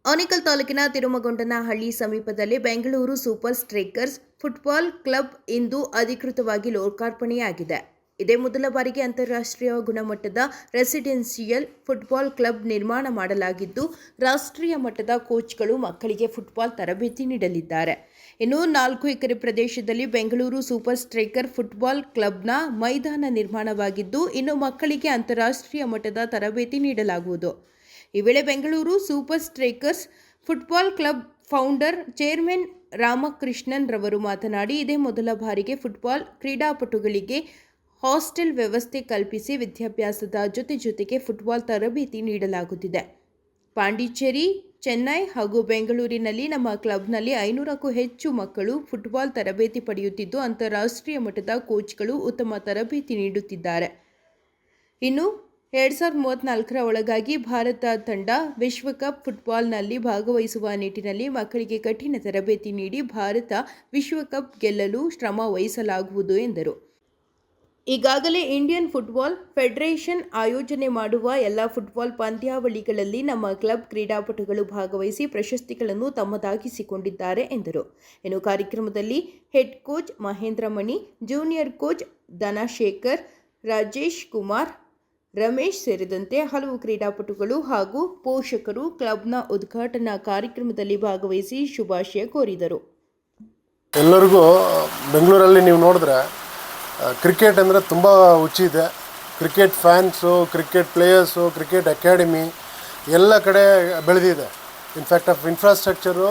ಆನೇಕಲ್ ತಾಲೂಕಿನ ತಿರುಮಗೊಂಡನಹಳ್ಳಿ ಸಮೀಪದಲ್ಲಿ Bengaluru super strikers football club ಇಂದು ಅಧಿಕೃತವಾಗಿ ಲೋಕಾರ್ಪಣೆಯಾಗಿದೆ. ಇದೇ ಮೊದಲ ಬಾರಿಗೆ ಅಂತಾರಾಷ್ಟ್ರೀಯ ಗುಣಮಟ್ಟದ ರೆಸಿಡೆನ್ಷಿಯಲ್ ಫುಟ್ಬಾಲ್ ಕ್ಲಬ್ ನಿರ್ಮಾಣ ಮಾಡಲಾಗಿದ್ದು, ರಾಷ್ಟ್ರೀಯ ಮಟ್ಟದ ಕೋಚ್ಗಳು ಮಕ್ಕಳಿಗೆ ಫುಟ್ಬಾಲ್ ತರಬೇತಿ ನೀಡಲಿದ್ದಾರೆ. ಇನ್ನು 4 ಎಕರೆ ಪ್ರದೇಶದಲ್ಲಿ ಬೆಂಗಳೂರು ಸೂಪರ್ ಸ್ಟ್ರೈಕರ್ ಫುಟ್ಬಾಲ್ ಕ್ಲಬ್ನ ಮೈದಾನ ನಿರ್ಮಾಣವಾಗಿದ್ದು, ಇನ್ನು ಮಕ್ಕಳಿಗೆ ಅಂತಾರಾಷ್ಟ್ರೀಯ ಮಟ್ಟದ ತರಬೇತಿ ನೀಡಲಾಗುವುದು. ಈ ವೇಳೆ Bengaluru super strikers football club founder chairman Ramakrishnan ರವರು ಮಾತನಾಡಿ, ಇದೇ ಮೊದಲ ಬಾರಿಗೆ ಫುಟ್ಬಾಲ್ ಕ್ರೀಡಾಪಟುಗಳಿಗೆ ಹಾಸ್ಟೆಲ್ ವ್ಯವಸ್ಥೆ ಕಲ್ಪಿಸಿ ವಿದ್ಯಾಭ್ಯಾಸದ ಜೊತೆಗೆ ಫುಟ್ಬಾಲ್ ತರಬೇತಿ ನೀಡಲಾಗುತ್ತಿದೆ. ಪಾಂಡಿಚೇರಿ, ಚೆನ್ನೈ ಹಾಗೂ ಬೆಂಗಳೂರಿನಲ್ಲಿ ನಮ್ಮ ಕ್ಲಬ್ನಲ್ಲಿ 500ಕ್ಕೂ ಹೆಚ್ಚು ಮಕ್ಕಳು ಫುಟ್ಬಾಲ್ ತರಬೇತಿ ಪಡೆಯುತ್ತಿದ್ದು, ಅಂತಾರಾಷ್ಟ್ರೀಯ ಮಟ್ಟದ ಕೋಚ್ಗಳು ಉತ್ತಮ ತರಬೇತಿ ನೀಡುತ್ತಿದ್ದಾರೆ. ಇನ್ನು 2034ರ ಒಳಗಾಗಿ ಭಾರತ ತಂಡ ವಿಶ್ವಕಪ್ ಫುಟ್ಬಾಲ್ನಲ್ಲಿ ಭಾಗವಹಿಸುವ ನಿಟ್ಟಿನಲ್ಲಿ ಮಕ್ಕಳಿಗೆ ಕಠಿಣ ತರಬೇತಿ ನೀಡಿ ಭಾರತ ವಿಶ್ವಕಪ್ ಗೆಲ್ಲಲು ಶ್ರಮ ವಹಿಸಲಾಗುವುದು ಎಂದರು. ಈಗಾಗಲೇ ಇಂಡಿಯನ್ ಫುಟ್ಬಾಲ್ ಫೆಡರೇಷನ್ ಆಯೋಜನೆ ಮಾಡುವ ಎಲ್ಲ ಫುಟ್ಬಾಲ್ ಪಂದ್ಯಾವಳಿಗಳಲ್ಲಿ ನಮ್ಮ ಕ್ಲಬ್ ಕ್ರೀಡಾಪಟುಗಳು ಭಾಗವಹಿಸಿ ಪ್ರಶಸ್ತಿಗಳನ್ನು ತಮ್ಮದಾಗಿಸಿಕೊಂಡಿದ್ದಾರೆ ಎಂದರು. ಇನ್ನು ಕಾರ್ಯಕ್ರಮದಲ್ಲಿ ಹೆಡ್ ಕೋಚ್ ಮಹೇಂದ್ರ ಮಣಿ, ಜೂನಿಯರ್ ಕೋಚ್ ಧನಶೇಖರ್, ರಾಜೇಶ್ ಕುಮಾರ್, ರಮೇಶ್ ಸೇರಿದಂತೆ ಹಲವು ಕ್ರೀಡಾಪಟುಗಳು ಹಾಗೂ ಪೋಷಕರು ಕ್ಲಬ್ನ ಉದ್ಘಾಟನಾ ಕಾರ್ಯಕ್ರಮದಲ್ಲಿ ಭಾಗವಹಿಸಿ ಶುಭಾಶಯ ಕೋರಿದರು. ಎಲ್ಲರಿಗೂ ಬೆಂಗಳೂರಲ್ಲಿ ನೀವು ನೋಡಿದ್ರೆ ಕ್ರಿಕೆಟ್ ಅಂದರೆ ತುಂಬ ಹುಚ್ಚು ಇದೆ. Cricket fans, cricket players, cricket academy ಎಲ್ಲ ಕಡೆ ಬೆಳೆದಿದೆ. In fact of infrastructure,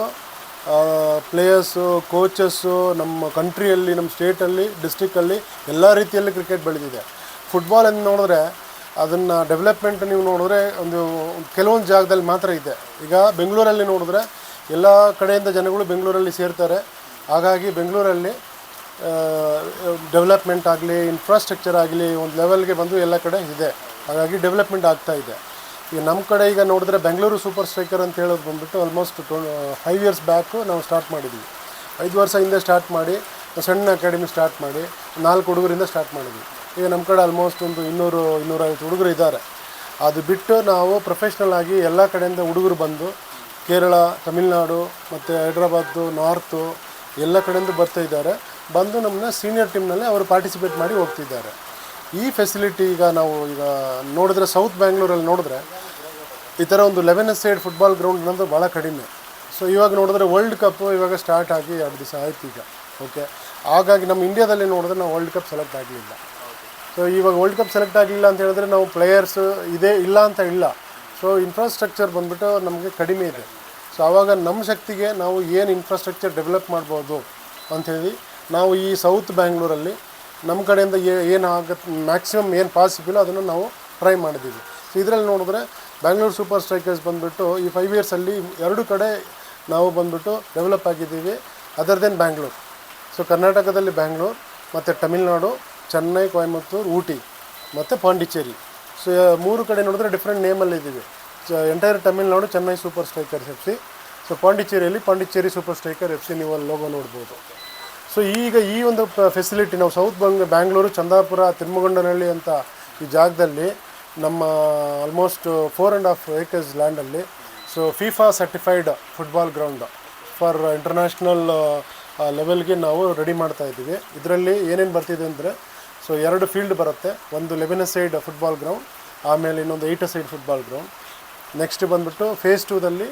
players, coaches ನಮ್ಮ ಕಂಟ್ರಿಯಲ್ಲಿ, ನಮ್ಮ ಸ್ಟೇಟಲ್ಲಿ, ಡಿಸ್ಟ್ರಿಕ್ಕಲ್ಲಿ ಎಲ್ಲ ರೀತಿಯಲ್ಲಿ ಕ್ರಿಕೆಟ್ ಬೆಳೆದಿದೆ. ಫುಟ್ಬಾಲ್ ಅಂತ ನೋಡಿದ್ರೆ ಅದನ್ನು ಡೆವಲಪ್ಮೆಂಟ್ ನೀವು ನೋಡಿದ್ರೆ ಕೆಲವೊಂದು ಜಾಗದಲ್ಲಿ ಮಾತ್ರ ಇದೆ. ಈಗ ಬೆಂಗಳೂರಲ್ಲಿ ನೋಡಿದ್ರೆ ಎಲ್ಲ ಕಡೆಯಿಂದ ಜನಗಳು ಬೆಂಗಳೂರಲ್ಲಿ ಸೇರ್ತಾರೆ. ಹಾಗಾಗಿ ಬೆಂಗಳೂರಲ್ಲಿ ಡೆವಲಪ್ಮೆಂಟ್ ಆಗಲಿ, ಇನ್ಫ್ರಾಸ್ಟ್ರಕ್ಚರ್ ಆಗಲಿ ಒಂದು ಲೆವೆಲ್ಗೆ ಬಂದು ಎಲ್ಲ ಕಡೆ ಇದೆ. ಹಾಗಾಗಿ ಡೆವಲಪ್ಮೆಂಟ್ ಆಗ್ತಾ ಇದೆ. ಈಗ ನಮ್ಮ ಕಡೆ ಈಗ ನೋಡಿದ್ರೆ ಬೆಂಗಳೂರು ಸೂಪರ್ ಸ್ಟ್ರೈಕರ್ ಅಂತ ಹೇಳೋದು ಬಂದುಬಿಟ್ಟು ಆಲ್ಮೋಸ್ಟ್ 5 ಇಯರ್ಸ್ ಬ್ಯಾಕು ನಾವು ಸ್ಟಾರ್ಟ್ ಮಾಡಿದ್ವಿ. 5 ವರ್ಷ ಹಿಂದೆ ಸ್ಟಾರ್ಟ್ ಮಾಡಿ ಸಣ್ಣ ಅಕಾಡೆಮಿ ಸ್ಟಾರ್ಟ್ ಮಾಡಿ 4 ಹುಡುಗರಿಂದ ಸ್ಟಾರ್ಟ್ ಮಾಡಿದ್ವಿ. ಈಗ ನಮ್ಮ ಕಡೆ ಆಲ್ಮೋಸ್ಟ್ ಒಂದು 200-250 ಹುಡುಗರು ಇದ್ದಾರೆ. ಅದು ಬಿಟ್ಟು ನಾವು ಪ್ರೊಫೆಷ್ನಲ್ ಆಗಿ ಎಲ್ಲ ಕಡೆಯಿಂದ ಹುಡುಗರು ಬಂದು ಕೇರಳ, ತಮಿಳುನಾಡು ಮತ್ತು ಹೈದ್ರಾಬಾದು, ನಾರ್ತು ಎಲ್ಲ ಕಡೆಯಿಂದ ಬರ್ತಾ ಇದ್ದಾರೆ. ಬಂದು ನಮ್ಮನ್ನ ಸೀನಿಯರ್ ಟೀಮ್ನಲ್ಲಿ ಅವರು ಪಾರ್ಟಿಸಿಪೇಟ್ ಮಾಡಿ ಹೋಗ್ತಿದ್ದಾರೆ. ಈ ಫೆಸಿಲಿಟಿ ಈಗ ನೋಡಿದ್ರೆ ಸೌತ್ ಬ್ಯಾಂಗ್ಳೂರಲ್ಲಿ ನೋಡಿದ್ರೆ ಈ ಥರ ಒಂದು 11 ಸೈಡ್ ಫುಟ್ಬಾಲ್ ಗ್ರೌಂಡ್ ಅನ್ನೋದು ಭಾಳ ಕಡಿಮೆ. ಸೊ ಇವಾಗ ನೋಡಿದ್ರೆ ವರ್ಲ್ಡ್ ಕಪ್ಪು ಇವಾಗ ಸ್ಟಾರ್ಟ್ ಆಗಿ 2 ದಿವಸ ಆಯ್ತು ಈಗ. ಓಕೆ, ಹಾಗಾಗಿ ನಮ್ಮ ಇಂಡಿಯಾದಲ್ಲಿ ನೋಡಿದ್ರೆ ನಾವು ವರ್ಲ್ಡ್ ಕಪ್ ಸೆಲೆಕ್ಟ್ ಆಗಲಿಲ್ಲ. ಸೊ ಇವಾಗ ವರ್ಲ್ಡ್ ಕಪ್ ಸೆಲೆಕ್ಟ್ ಆಗಲಿಲ್ಲ ಅಂತ ಹೇಳಿದ್ರೆ ನಾವು ಪ್ಲೇಯರ್ಸ್ ಇಲ್ಲ ಅಂತ ಇಲ್ಲ. ಸೊ ಇನ್ಫ್ರಾಸ್ಟ್ರಕ್ಚರ್ ಬಂದುಬಿಟ್ಟು ನಮಗೆ ಕಡಿಮೆ ಇದೆ. ಸೊ ಆವಾಗ ನಮ್ಮ ಶಕ್ತಿಗೆ ನಾವು ಏನು ಇನ್ಫ್ರಾಸ್ಟ್ರಕ್ಚರ್ ಡೆವಲಪ್ ಮಾಡ್ಬೋದು ಅಂಥೇಳಿ ನಾವು ಈ ಸೌತ್ ಬ್ಯಾಂಗ್ಳೂರಲ್ಲಿ ನಮ್ಮ ಕಡೆಯಿಂದ ಏನಾಗುತ್ತೆ ಮ್ಯಾಕ್ಸಿಮಮ್ ಏನು ಪಾಸಿಬಲ್ ಅದನ್ನು ನಾವು ಟ್ರೈ ಮಾಡಿದ್ದೀವಿ. ಸೊ ಇದರಲ್ಲಿ ನೋಡಿದ್ರೆ ಬ್ಯಾಂಗ್ಳೂರು ಸೂಪರ್ ಸ್ಟ್ರೈಕರ್ಸ್ ಬಂದುಬಿಟ್ಟು ಈ 5 ಇಯರ್ಸಲ್ಲಿ 2 ಕಡೆ ನಾವು ಬಂದುಬಿಟ್ಟು ಡೆವಲಪ್ ಆಗಿದ್ದೀವಿ ಅದರ್ ದೆನ್ ಬ್ಯಾಂಗ್ಳೂರು. ಸೊ ಕರ್ನಾಟಕದಲ್ಲಿ ಬ್ಯಾಂಗ್ಳೂರು ಮತ್ತು ತಮಿಳ್ನಾಡು, ಚೆನ್ನೈ, ಕೊಯಮತ್ತೂರು, ಊಟಿ ಮತ್ತು ಪಾಂಡಿಚೇರಿ. ಸೊ 3 ಕಡೆ ನೋಡಿದ್ರೆ ಡಿಫ್ರೆಂಟ್ ನೇಮಲ್ಲಿ ಇದ್ದೀವಿ. Entire Tamil Nadu Chennai super strikers FC. So ಪಾಂಡಿಚೇರಿಯಲ್ಲಿ ಪಾಂಡಿಚೇರಿ ಸೂಪರ್ ಸ್ಟ್ರೈಕರ್ FC ನೀವು ಅಲ್ಲಿ ಲೋಗೋ ನೋಡ್ಬೋದು. ಸೊ ಈಗ ಈ ಒಂದು ಫೆಸಿಲಿಟಿ ನಾವು ಸೌತ್ ಬ್ಯಾಂಗ್ಳೂರು, ಚಂದಾಪುರ, ತಿರುಮಗೊಂಡನಹಳ್ಳಿ ಅಂತ ಈ ಜಾಗದಲ್ಲಿ ನಮ್ಮ ಆಲ್ಮೋಸ್ಟ್ 4.5 acres ಲ್ಯಾಂಡಲ್ಲಿ so FIFA certified football ground for international ಲೆವೆಲ್ಗೆ ನಾವು ರೆಡಿ ಮಾಡ್ತಾ ಇದ್ದೀವಿ. ಇದರಲ್ಲಿ ಏನೇನು ಬರ್ತಿದೆ ಅಂದರೆ ಸೊ 2 ಫೀಲ್ಡ್ ಬರುತ್ತೆ. ಒಂದು 11 ಸೈಡ್ ಫುಟ್ಬಾಲ್ ಗ್ರೌಂಡ್, ಆಮೇಲೆ ಇನ್ನೊಂದು 8 ಸೈಡ್ ಫುಟ್ಬಾಲ್ ಗ್ರೌಂಡ್. ನೆಕ್ಸ್ಟ್ ಬಂದುಬಿಟ್ಟು ಫೇಸ್ 2ದಲ್ಲಿ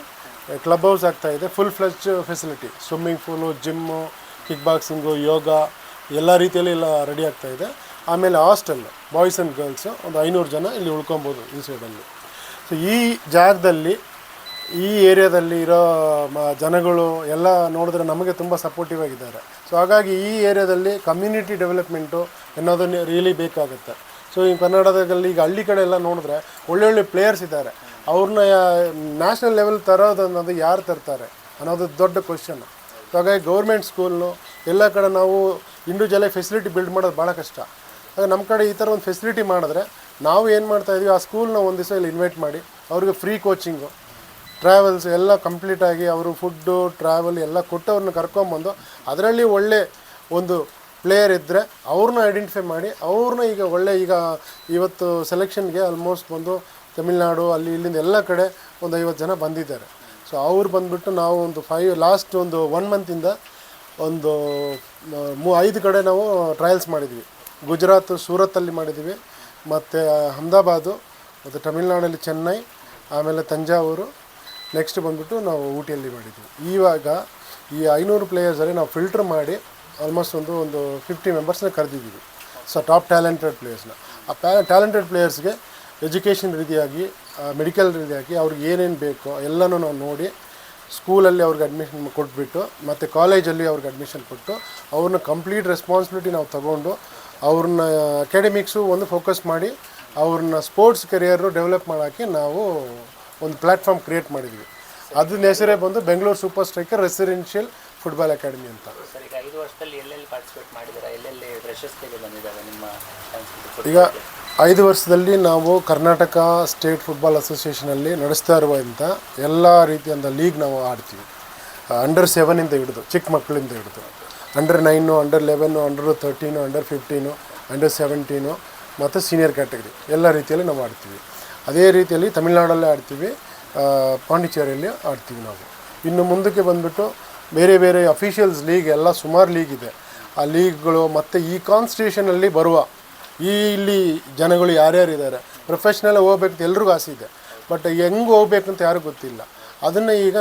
ಕ್ಲಬ್ ಹೌಸ್ ಆಗ್ತಾಯಿದೆ. Full fledge facility, swimming pool, gym, kick boxing, ಯೋಗ ಎಲ್ಲ ರೀತಿಯಲ್ಲಿ ಎಲ್ಲ ರೆಡಿ ಆಗ್ತಾಯಿದೆ. ಆಮೇಲೆ ಹಾಸ್ಟೆಲ್ ಬಾಯ್ಸ್ ಆ್ಯಂಡ್ ಗರ್ಲ್ಸು ಒಂದು 500 ಜನ ಇಲ್ಲಿ ಉಳ್ಕೊಬೋದು ಈ ಸೈಡಲ್ಲಿ. ಸೊ ಈ ಜಾಗದಲ್ಲಿ ಈ ಏರಿಯಾದಲ್ಲಿ ಇರೋ ಜನಗಳು ಎಲ್ಲ ನೋಡಿದ್ರೆ ನಮಗೆ ತುಂಬ ಸಪೋರ್ಟಿವ್ ಆಗಿದ್ದಾರೆ. ಸೊ ಹಾಗಾಗಿ ಈ ಏರಿಯಾದಲ್ಲಿ ಕಮ್ಯುನಿಟಿ ಡೆವಲಪ್ಮೆಂಟು ಅನ್ನೋದನ್ನು ರಿಯಲಿ ಬೇಕಾಗುತ್ತೆ. ಸೊ ಈ ಕರ್ನಾಟಕದಲ್ಲಿ ಈಗ ಹಳ್ಳಿ ಕಡೆ ಎಲ್ಲ ನೋಡಿದ್ರೆ ಒಳ್ಳೊಳ್ಳೆ ಪ್ಲೇಯರ್ಸ್ ಇದ್ದಾರೆ. ಅವ್ರನ್ನ ನ್ಯಾಷನಲ್ ಲೆವೆಲ್ ತರೋದು ಅನ್ನೋದು ಯಾರು ತರ್ತಾರೆ ಅನ್ನೋದು ದೊಡ್ಡ ಕ್ವಶನ್. ಸೊ ಹಾಗಾಗಿ ಗೌರ್ಮೆಂಟ್ ಸ್ಕೂಲು ಎಲ್ಲ ಕಡೆ ನಾವು ಇಂಡಿವಿಜುವಲಾಗಿ ಫೆಸಿಲಿಟಿ ಬಿಲ್ಡ್ ಮಾಡೋದು ಭಾಳ ಕಷ್ಟ. ಹಾಗೆ ನಮ್ಮ ಕಡೆ ಈ ಥರ ಒಂದು ಫೆಸಿಲಿಟಿ ಮಾಡಿದ್ರೆ ನಾವು ಏನು ಮಾಡ್ತಾಯಿದ್ವಿ, ಆ ಸ್ಕೂಲ್ನ ಒಂದು ದಿವಸ ಇಲ್ಲಿ ಇನ್ವೈಟ್ ಮಾಡಿ ಅವ್ರಿಗೆ ಫ್ರೀ ಕೋಚಿಂಗು, ಟ್ರಾವೆಲ್ಸ್ ಎಲ್ಲ ಕಂಪ್ಲೀಟಾಗಿ ಅವರು ಫುಡ್ಡು, ಟ್ರಾವೆಲ್ ಎಲ್ಲ ಕೊಟ್ಟು ಅವ್ರನ್ನ ಕರ್ಕೊಂಬಂದು ಅದರಲ್ಲಿ ಒಳ್ಳೆ ಒಂದು ಪ್ಲೇಯರ್ ಇದ್ದರೆ ಅವ್ರನ್ನ ಐಡೆಂಟಿಫೈ ಮಾಡಿ ಅವ್ರನ್ನ ಈಗ ಇವತ್ತು ಸೆಲೆಕ್ಷನ್ಗೆ ಆಲ್ಮೋಸ್ಟ್ ಬಂದು ತಮಿಳ್ನಾಡು ಅಲ್ಲಿ ಇಲ್ಲಿಂದ ಎಲ್ಲ ಕಡೆ ಒಂದು 50 ಜನ ಬಂದಿದ್ದಾರೆ. ಸೊ ಸೊ ಅವ್ರು ಬಂದುಬಿಟ್ಟು ನಾವು ಒಂದು ಲಾಸ್ಟ್ ಒಂದು 1 ಮಂತಿಂದ ಒಂದು 5 ಕಡೆ ನಾವು ಟ್ರಯಲ್ಸ್ ಮಾಡಿದ್ವಿ. ಗುಜರಾತ್ ಸೂರತ್ತಲ್ಲಿ ಮಾಡಿದ್ವಿ, ಮತ್ತು ಅಹಮದಾಬಾದು, ಮತ್ತು ತಮಿಳ್ನಾಡಲ್ಲಿ ಚೆನ್ನೈ, ಆಮೇಲೆ ತಂಜಾವೂರು, ನೆಕ್ಸ್ಟ್ ಬಂದುಬಿಟ್ಟು ನಾವು ಊಟಿಯಲ್ಲಿ ಮಾಡಿದ್ವಿ. ಇವಾಗ ಈ 500 ಪ್ಲೇಯರ್ಸಲ್ಲಿ ನಾವು ಫಿಲ್ಟ್ರ್ ಮಾಡಿ ಆಲ್ಮೋಸ್ಟ್ ಒಂದು 50 ಮೆಂಬರ್ಸ್ನ ಕರೆದಿದ್ದೀವಿ. ಸೊ ಟಾಪ್ ಟ್ಯಾಲೆಂಟೆಡ್ ಪ್ಲೇಯರ್ಸ್ನ. ಆ ಟ್ಯಾಲೆಂಟೆಡ್ ಪ್ಲೇಯರ್ಸ್ಗೆ ಎಜುಕೇಷನ್ ರೀತಿಯಾಗಿ, ಮೆಡಿಕಲ್ ರೀತಿಯಾಗಿ ಅವ್ರಿಗೆ ಏನೇನು ಬೇಕೋ ಎಲ್ಲನೂ ನಾವು ನೋಡಿ ಸ್ಕೂಲಲ್ಲಿ ಅವ್ರಿಗೆ ಅಡ್ಮಿಷನ್ ಕೊಟ್ಬಿಟ್ಟು, ಮತ್ತು ಕಾಲೇಜಲ್ಲಿ ಅವ್ರಿಗೆ ಅಡ್ಮಿಷನ್ ಕೊಟ್ಟು ಅವ್ರನ್ನ ಕಂಪ್ಲೀಟ್ ರೆಸ್ಪಾನ್ಸಿಬಿಲಿಟಿ ನಾವು ತಗೊಂಡು ಅವ್ರನ್ನ ಅಕಾಡೆಮಿಕ್ಸು ಒಂದು ಫೋಕಸ್ ಮಾಡಿ ಅವ್ರನ್ನ ಸ್ಪೋರ್ಟ್ಸ್ ಕೆರಿಯರು ಡೆವಲಪ್ ಮಾಡೋಕ್ಕೆ ನಾವು ಒಂದು ಪ್ಲ್ಯಾಟ್ಫಾರ್ಮ್ ಕ್ರಿಯೇಟ್ ಮಾಡಿದ್ವಿ. ಅದನ್ನ ಹೆಸರೇ ಬಂದು Bengaluru super striker residential football academy ಅಂತ. ಸರ್, ಈಗ 5 ವರ್ಷದಲ್ಲಿ ಎಲ್ಲೆಲ್ಲಿ ಪಾರ್ಟಿಸಿಪೇಟ್ ಮಾಡಿದ್ದೀರಾ, ಎಲ್ಲೆಲ್ಲಿ ಪ್ರಶಸ್ತಿಗಳು ಬಂದಿದ್ದಾವೆ ನಿಮ್ಮ? ಈಗ 5 ವರ್ಷದಲ್ಲಿ ನಾವು ಕರ್ನಾಟಕ ಸ್ಟೇಟ್ ಫುಟ್ಬಾಲ್ ಅಸೋಸಿಯೇಷನಲ್ಲಿ ನಡೆಸ್ತಾ ಇರುವಂಥ ಎಲ್ಲ ರೀತಿಯಿಂದ ಲೀಗ್ ನಾವು ಆಡ್ತೀವಿ. ಅಂಡರ್ 7 ಹಿಡಿದು, ಚಿಕ್ಕ ಮಕ್ಕಳಿಂದ ಹಿಡಿದು under 9, under 11, under 13, under 15, under 17 ಮತ್ತು ಸೀನಿಯರ್ ಕ್ಯಾಟಗರಿ ಎಲ್ಲ ರೀತಿಯಲ್ಲಿ ನಾವು ಆಡ್ತೀವಿ. ಅದೇ ರೀತಿಯಲ್ಲಿ ತಮಿಳ್ನಾಡಲ್ಲೇ ಆಡ್ತೀವಿ, ಪಾಂಡಿಚೇರಿಯಲ್ಲಿ ಆಡ್ತೀವಿ ನಾವು. ಇನ್ನು ಮುಂದಕ್ಕೆ ಬಂದುಬಿಟ್ಟು ಬೇರೆ ಬೇರೆ ಅಫಿಷಿಯಲ್ಸ್ ಲೀಗ್ ಎಲ್ಲ ಸುಮಾರು ಲೀಗ್ ಇದೆ. ಆ ಲೀಗ್ಗಳು ಮತ್ತು ಈ ಕಾನ್ಸ್ಟಿಟ್ಯೂಷನಲ್ಲಿ ಬರುವ ಇಲ್ಲಿ ಜನಗಳು ಯಾರ್ಯಾರಿದ್ದಾರೆ ಪ್ರೊಫೆಷ್ನಲ್ ಹೋಗ್ಬೇಕಂತ ಎಲ್ರಿಗೂ ಆಸೆ ಇದೆ. ಬಟ್ ಹೆಂಗೆ ಹೋಗ್ಬೇಕಂತ ಯಾರಿಗೂ ಗೊತ್ತಿಲ್ಲ. ಅದನ್ನು ಈಗ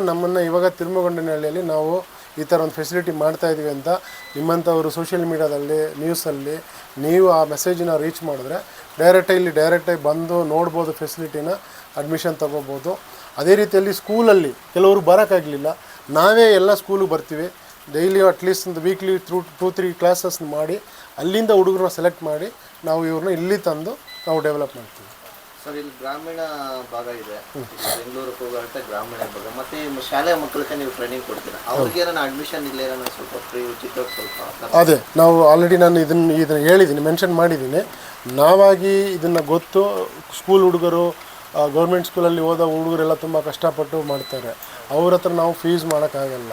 ಇವಾಗ ತಿರುಮಗೊಂಡನಹಳ್ಳಿಯಲ್ಲಿ ನಾವು ಈ ಥರ ಒಂದು ಫೆಸಿಲಿಟಿ ಮಾಡ್ತಾಯಿದ್ದೀವಿ ಅಂತ ನಿಮ್ಮಂಥವರು ಸೋಷಿಯಲ್ ಮೀಡ್ಯಾದಲ್ಲಿ, ನ್ಯೂಸಲ್ಲಿ ನೀವು ಆ ಮೆಸೇಜನ್ನ ರೀಚ್ ಮಾಡಿದ್ರೆ ಡೈರೆಕ್ಟಾಗಿ ಬಂದು ನೋಡ್ಬೋದು, ಫೆಸಿಲಿಟಿನ ಅಡ್ಮಿಷನ್ ತೊಗೋಬೋದು. ಅದೇ ರೀತಿಯಲ್ಲಿ ಸ್ಕೂಲಲ್ಲಿ ಕೆಲವರು ಬರೋಕ್ಕಾಗಲಿಲ್ಲ, ನಾವೇ ಎಲ್ಲ ಸ್ಕೂಲಿಗೆ ಬರ್ತೀವಿ. ಡೈಲಿ ಅಟ್ಲೀಸ್ಟ್ ಒಂದು ವೀಕ್ಲಿ 2-3 ಕ್ಲಾಸಸ್ ಮಾಡಿ ಅಲ್ಲಿಂದ ಹುಡುಗರನ್ನ ಸೆಲೆಕ್ಟ್ ಮಾಡಿ ನಾವು ಇವ್ರನ್ನ ಇಲ್ಲಿ ತಂದು ನಾವು ಡೆವಲಪ್ ಮಾಡ್ತೀವಿ. ಸರ್, ಇಲ್ಲಿ ಗ್ರಾಮೀಣ ಭಾಗ ಇದೆ, ಬೆಂಗಳೂರು ಹೋಗುತ್ತೆ ಗ್ರಾಮೀಣ ಭಾಗ, ಮತ್ತು ಶಾಲೆಯ ಮಕ್ಕಳಿಗೆ ನೀವು ಟ್ರೈನಿಂಗ್ ಕೊಡ್ತೀರಾ, ಅವ್ರಿಗೆ ಏನಾರ ಅಡ್ಮಿಷನ್ ಇಲ್ಲ ಸ್ವಲ್ಪ ಫ್ರೀ ಉಚಿತ ಸ್ವಲ್ಪ? ಅದೇ ನಾವು ಆಲ್ರೆಡಿ ನಾನು ಇದನ್ನು ಹೇಳಿದ್ದೀನಿ, ಮೆನ್ಷನ್ ಮಾಡಿದ್ದೀನಿ. ನಾವಾಗಿ ಇದನ್ನು ಗೊತ್ತು, ಸ್ಕೂಲ್ ಹುಡುಗರು ಗೌರ್ಮೆಂಟ್ ಸ್ಕೂಲಲ್ಲಿ ಓದೋ ಹುಡುಗರೆಲ್ಲ ತುಂಬ ಕಷ್ಟಪಟ್ಟು ಮಾಡ್ತಾರೆ. ಅವ್ರ ಹತ್ರ ನಾವು ಫೀಸ್ ಮಾಡೋಕ್ಕಾಗಲ್ಲ.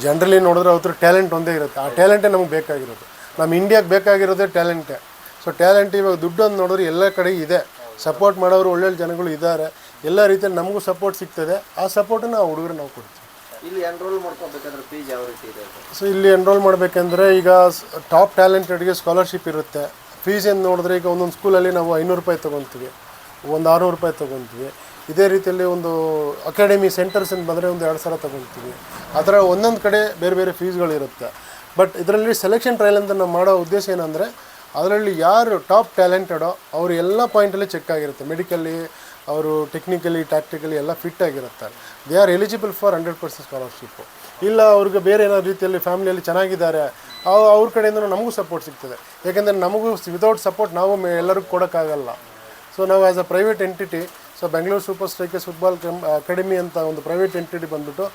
ಜನರಲಿ ನೋಡಿದ್ರೆ ಅವ್ರ ಹತ್ರ ಟ್ಯಾಲೆಂಟ್ ಒಂದೇ ಇರುತ್ತೆ. ಆ ಟ್ಯಾಲೆಂಟೇ ನಮಗೆ ಬೇಕಾಗಿರೋದು. ನಮ್ಮ ಇಂಡಿಯಾಗೆ ಬೇಕಾಗಿರೋದೇ ಟ್ಯಾಲೆಂಟೇ. ಸೊ ಟ್ಯಾಲೆಂಟ್ ಇವಾಗ ದುಡ್ಡು ಅಂತ ನೋಡಿದ್ರೆ ಎಲ್ಲ ಕಡೆ ಇದೆ, ಸಪೋರ್ಟ್ ಮಾಡೋರು ಒಳ್ಳೊಳ್ಳೆ ಜನಗಳು ಇದ್ದಾರೆ. ಎಲ್ಲ ರೀತಿಯಲ್ಲಿ ನಮಗೂ ಸಪೋರ್ಟ್ ಸಿಗ್ತದೆ. ಆ ಸಪೋರ್ಟನ್ನು ಆ ಹುಡುಗರು ನಾವು ಕೊಡ್ತೀವಿ. ಇಲ್ಲಿ ಎನ್ರೋಲ್ ಮಾಡ್ಕೋಬೇಕಾದ್ರೆ ಫೀಸ್ ಯಾವ ರೀತಿ ಇದೆ? ಸೊ ಇಲ್ಲಿ ಎನ್ರೋಲ್ ಮಾಡಬೇಕಂದ್ರೆ ಈಗ ಟಾಪ್ ಟ್ಯಾಲೆಂಟೆಡ್ಗೆ ಸ್ಕಾಲರ್ಶಿಪ್ ಇರುತ್ತೆ. ಫೀಸ್ ಏನು ನೋಡಿದ್ರೆ ಈಗ ಒಂದೊಂದು ಸ್ಕೂಲಲ್ಲಿ ನಾವು 500 ರೂಪಾಯಿ ತೊಗೊತೀವಿ, ಒಂದು 600 ರೂಪಾಯಿ ತೊಗೊತೀವಿ. ಇದೇ ರೀತಿಯಲ್ಲಿ ಒಂದು ಅಕಾಡೆಮಿ ಸೆಂಟರ್ಸ್ ಏನು ಬಂದರೆ ಒಂದು 2,000 ತೊಗೊತೀವಿ. ಆ ಥರ ಒಂದೊಂದು ಕಡೆ ಬೇರೆ ಬೇರೆ ಫೀಸ್ಗಳಿರುತ್ತೆ. ಬಟ್ ಇದರಲ್ಲಿ ಸೆಲೆಕ್ಷನ್ ಟ್ರಯಲ್ ಅಂತ ನಾವು ಮಾಡೋ ಉದ್ದೇಶ ಏನಂದರೆ ಅದರಲ್ಲಿ ಯಾರು ಟಾಪ್ ಟ್ಯಾಲೆಂಟೆಡೋ ಅವರು ಎಲ್ಲ ಪಾಯಿಂಟಲ್ಲಿ ಚೆಕ್ ಆಗಿರುತ್ತೆ. ಮೆಡಿಕಲಿ, ಅವರು ಟೆಕ್ನಿಕಲಿ, ಟ್ಯಾಕ್ಟಿಕಲಿ ಎಲ್ಲ ಫಿಟ್ ಆಗಿರುತ್ತಾರೆ. They are eligible for 100% scholarship. ಇಲ್ಲ ಅವ್ರಿಗೆ ಬೇರೆ ಏನಾದ್ರು ರೀತಿಯಲ್ಲಿ ಫ್ಯಾಮಿಲಿಯಲ್ಲಿ ಚೆನ್ನಾಗಿದ್ದಾರೆ, ಅವ್ರ ಕಡೆಯಿಂದ ನಮಗೂ ಸಪೋರ್ಟ್ ಸಿಗ್ತದೆ. ಯಾಕೆಂದರೆ ನಮಗೂ ವಿತೌಟ್ ಸಪೋರ್ಟ್ ನಾವು ಎಲ್ಲರಿಗೂ ಕೊಡೋಕ್ಕಾಗಲ್ಲ. ಸೊ ನಾವು as a private entity, so Bengaluru super strikers football academy ಅಂತ ಒಂದು ಪ್ರೈವೇಟ್ ಎಂಟಿಟಿ ಬಂದುಬಿಟ್ಟು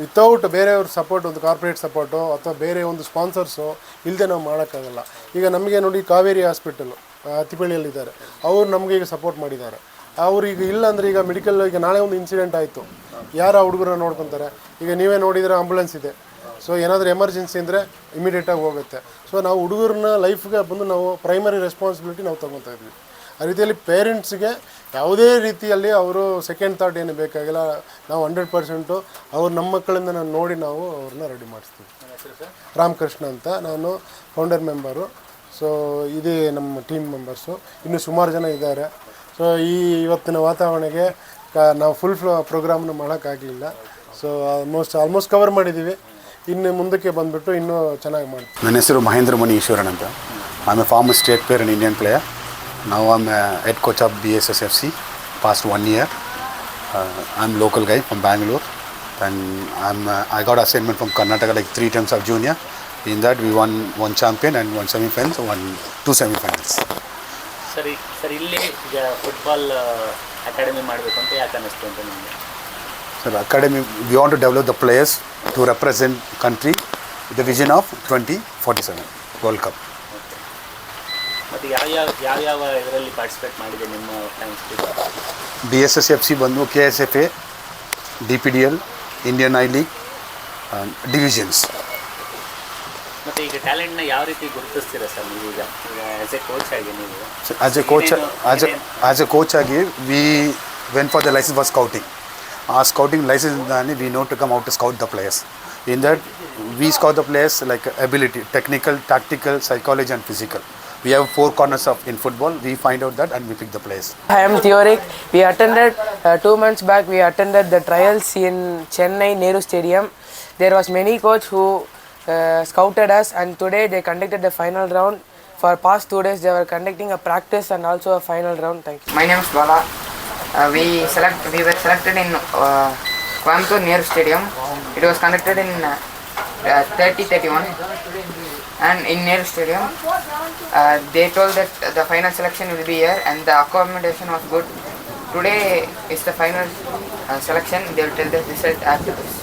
ವಿತೌಟ್ ಬೇರೆಯವ್ರ ಸಪೋರ್ಟ್, ಒಂದು ಕಾರ್ಪೊರೇಟ್ ಸಪೋರ್ಟು ಅಥವಾ ಬೇರೆ ಒಂದು ಸ್ಪಾನ್ಸರ್ಸು ಇಲ್ಲದೆ ನಾವು ಮಾಡೋಕ್ಕಾಗಲ್ಲ. ಈಗ ನಮಗೆ ನೋಡಿ ಕಾವೇರಿ ಹಾಸ್ಪಿಟಲು ತಿಪಳ್ಳಿಯಲ್ಲಿದ್ದಾರೆ, ಅವರು ನಮಗೆ ಈಗ ಸಪೋರ್ಟ್ ಮಾಡಿದ್ದಾರೆ. ಅವ್ರು ಈಗ ಇಲ್ಲ ಅಂದರೆ ಈಗ ಮೆಡಿಕಲ್, ಈಗ ನಾಳೆ ಒಂದು ಇನ್ಸಿಡೆಂಟ್ ಆಯಿತು, ಯಾರು ಆ ಹುಡುಗರನ್ನ ನೋಡ್ಕೊತಾರೆ? ಈಗ ನೀವೇ ನೋಡಿದರೆ ಆಂಬುಲೆನ್ಸ್ ಇದೆ. ಸೊ ಏನಾದರೂ ಎಮರ್ಜೆನ್ಸಿ ಅಂದರೆ ಇಮಿಡಿಯೇಟಾಗಿ ಹೋಗುತ್ತೆ. ಸೊ ನಾವು ಹುಡುಗರನ್ನ ಲೈಫ್ಗೆ ಬಂದು ನಾವು ಪ್ರೈಮರಿ ರೆಸ್ಪಾನ್ಸಿಬಿಲಿಟಿ ನಾವು ತೊಗೊತಾ ಇದ್ವಿ. ಆ ರೀತಿಯಲ್ಲಿ ಪೇರೆಂಟ್ಸ್ಗೆ ಯಾವುದೇ ರೀತಿಯಲ್ಲಿ ಅವರು ಸೆಕೆಂಡ್ ಥಾಟ್ ಏನು ಬೇಕಾಗಿಲ್ಲ. ನಾವು 100% ಅವ್ರು ನಮ್ಮ ಮಕ್ಕಳಿಂದ ನೋಡಿ ನಾವು ಅವ್ರನ್ನ ರೆಡಿ ಮಾಡಿಸ್ತೀವಿ. ರಾಮಕೃಷ್ಣ ಅಂತ, ನಾನು ಫೌಂಡರ್ ಮೆಂಬರು. ಸೊ ಇದೇ ನಮ್ಮ ಟೀಮ್ ಮೆಂಬರ್ಸು, ಇನ್ನೂ ಸುಮಾರು ಜನ ಇದ್ದಾರೆ. ಸೊ ಇವತ್ತಿನ ವಾತಾವರಣಕ್ಕೆ ನಾವು ಫುಲ್ ಪ್ರೋಗ್ರಾಮ್ನ ಮಾಡೋಕ್ಕಾಗಲಿಲ್ಲ. ಸೊ ಆಲ್ಮೋಸ್ಟ್ ಕವರ್ ಮಾಡಿದ್ದೀವಿ. ಇನ್ನು ಮುಂದಕ್ಕೆ ಬಂದುಬಿಟ್ಟು ಇನ್ನೂ ಚೆನ್ನಾಗಿ ಮಾಡ್ತೀವಿ. ನನ್ನ ಹೆಸರು ಮಹೇಂದ್ರ ಮುನಿ ಈಶ್ವರನ್ ಅಂತ. I am A farmer state player and Indian player. Now I'm a head coach of BSSFC past 1 year. I'm local guy from Bangalore, and I got assignment from Karnataka like 3 times of junior. In that we won 1 champion and 1 semi-finals, 2 semi-finals. Sir ಇಲ್ಲಿ ಈಗ football academy ಮಾಡಬೇಕು ಅಂತ ಯಾಕೆ ಅನ್ನಿಸ್ತು ಅಂತ ನಿಮಗೆ? Sir, academy, we want to develop the players to represent country with the vision of 2047 World Cup. ಮತ್ತು ಯಾವ ಇದರಲ್ಲಿ ಪಾರ್ಟಿಸಿಪೇಟ್ ಮಾಡಿದೆ ನಿಮ್ಮ ಫ್ರೆಂಡ್ಸ್? BSSFC ಬಂದು KSFA, DPDL, Indian I league divisions. ಮತ್ತು ಈಗ ಟ್ಯಾಲೆಂಟ್ನ ಯಾವ ರೀತಿ ಗುರುತಿಸ್ತೀರಾ ಸರ್ ನೀವು? ಈಗ ಆ್ಯಸ್ ಎ ಕೋಚ್ ಆಗಿ ನೀವು? ಆ್ಯಸ್ ಎ ಕೋಚ್ ಆಗಿ we went for the license for scouting. ಆ ಸ್ಕೌಟಿಂಗ್ ಲೈಸೆನ್ಸ್ನಲ್ಲಿ we know to come out to scout the players. In that we scout the players like ability, technical, tactical, psychology and physical. We have 4 corners in football. We find out that and we pick the players. I am Theoric. We attended 2 months back. We attended the trials in Chennai Nehru Stadium. There was many coach who scouted us, and today they conducted the final round. For past 2 days they were conducting a practice and also a final round. Thank you. My name is Bala. We were selected in Coimbatore Nehru Stadium. It was conducted in 30-31 and in Nehru Stadium. They told that the final selection will be here and the accommodation was good. Today is the final selection. They will tell the result after this.